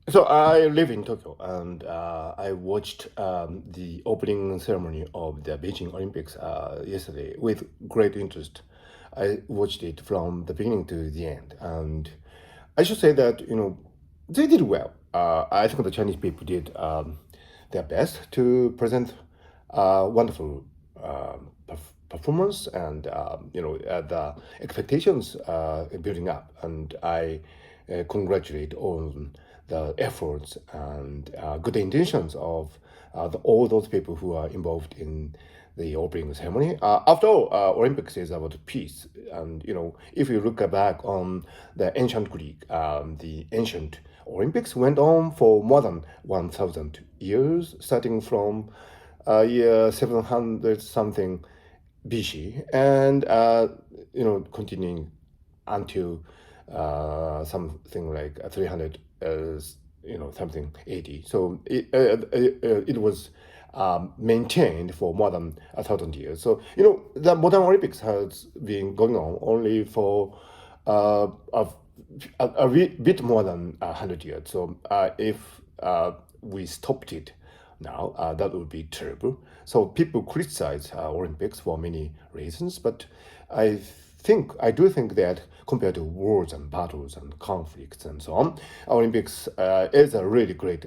So I live in Tokyo, and I watched the opening ceremony of the Beijing Olympics yesterday with great interest. I watched it from the beginning to the end, and I should say that they did well. I think the Chinese people did their best to present wonderful performance, and the expectations building up, and I congratulate on the efforts and good intentions of all those people who are involved in the opening ceremony. After all, Olympics is about peace, and if you look back on the ancient Greek, the ancient Olympics went on for more than 1,000 years, starting from year 700 something BC, and continuing until something like 300 something 80. So it was maintained for more than 1,000 years. So the modern Olympics has been going on only for uh, a, bit more than 100 years. So if we stopped it now, that would be terrible. So people criticize Olympics for many reasons, but I do think that compared to wars and battles and conflicts and so on, Olympics is a really great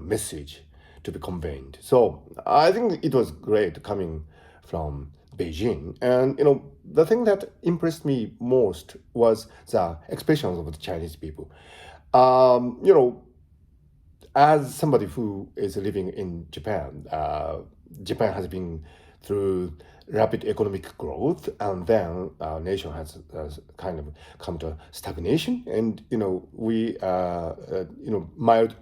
message to be conveyed. So I think it was great coming from Beijing, and the thing that impressed me most was the expressions of the Chinese people. Um, you know, as somebody who is living in Japan, Japan has been through rapid economic growth, and then our nation has kind of come to stagnation, and we mild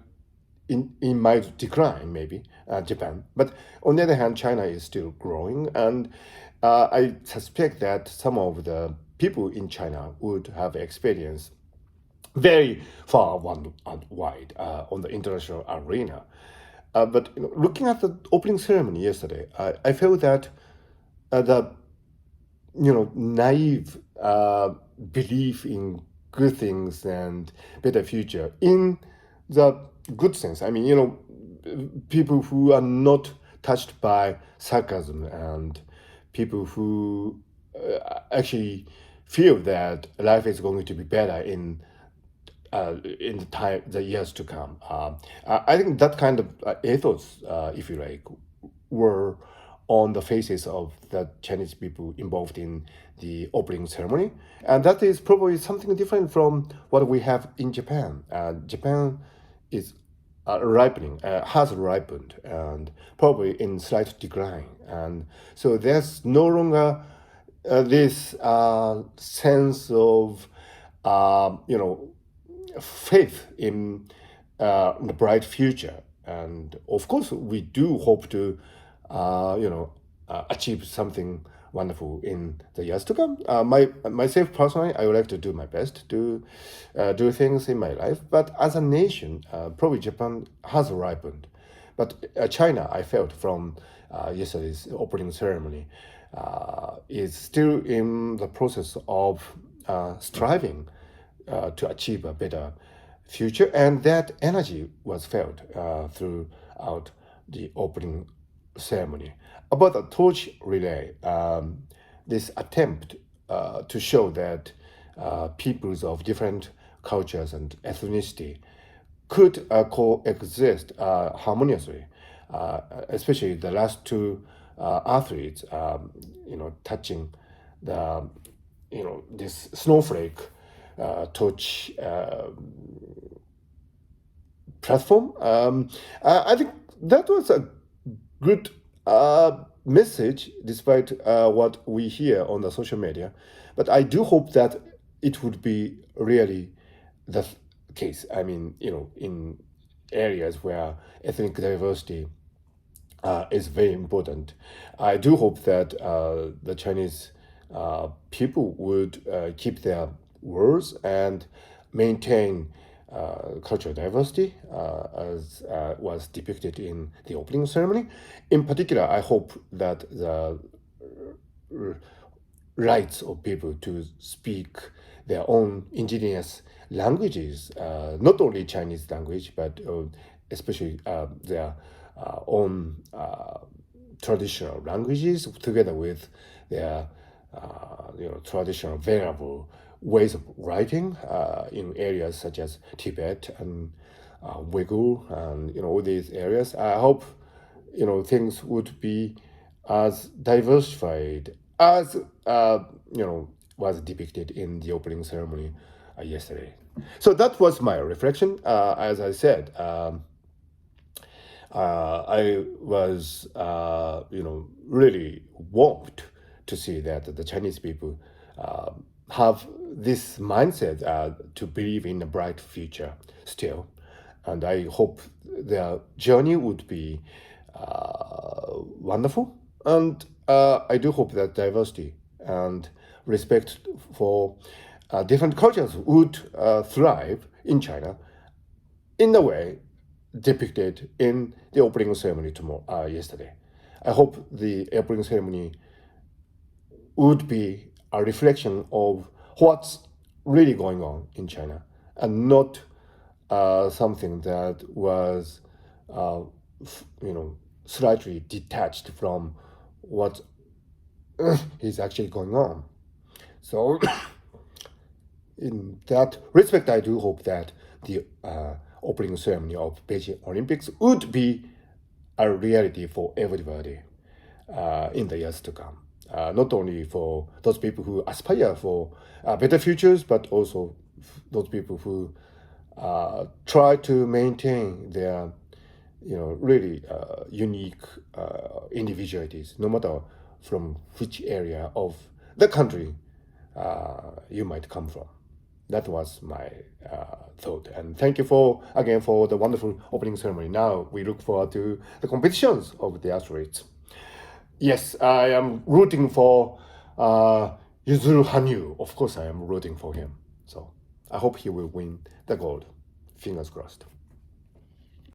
in mild decline, maybe Japan. But on the other hand, China is still growing, and I suspect that some of the people in China would have experienced very far one and wide on the international arena. But looking at the opening ceremony yesterday, I felt that the naive belief in good things and better future in the good sense. I mean, people who are not touched by sarcasm, and people who actually feel that life is going to be better in the years to come. I think that kind of ethos, if you like, were on the faces of the Chinese people involved in the opening ceremony, and that is probably something different from what we have in Japan. Japan is has ripened, and probably in slight decline, and so there's no longer this sense of you know faith in the bright future. And of course, we do hope to, achieve something wonderful in the years to come. Myself personally, I would like to do my best to do things in my life. But as a nation, probably Japan has ripened. But China, I felt from yesterday's opening ceremony, is still in the process of striving to achieve a better future, and that energy was felt throughout the opening ceremony. About the torch relay, this attempt to show that peoples of different cultures and ethnicity could coexist harmoniously, especially the last two athletes, touching the, this snowflake torch platform. I think that was a good message, despite what we hear on the social media. But I do hope that it would be really the case. I mean, in areas where ethnic diversity is very important. I do hope that the Chinese people would keep their words and maintain cultural diversity as was depicted in the opening ceremony. In particular, I hope that the rights of people to speak their own indigenous languages, not only Chinese language, but especially their own traditional languages, together with their traditional variable ways of writing in areas such as Tibet and Uyghur and all these areas. I hope things would be as diversified as was depicted in the opening ceremony yesterday. So that was my reflection. As I said, I was really warmed to see that the Chinese people have this mindset to believe in a bright future still, and I hope their journey would be wonderful. And I do hope that diversity and respect for different cultures would thrive in China in the way depicted in the opening ceremony yesterday. I hope the opening ceremony would be a reflection of what's really going on in China, and not something that was, slightly detached from what is actually going on. So, in that respect, I do hope that the opening ceremony of Beijing Olympics would be a reality for everybody in the years to come. Not only for those people who aspire for better futures, but also those people who try to maintain their, really unique individualities, no matter from which area of the country you might come from. That was my thought. And thank you again for the wonderful opening ceremony. Now we look forward to the competitions of the athletes. Yes, I am rooting for Yuzuru Hanyu. Of course, I am rooting for him. So I hope he will win the gold. Fingers crossed.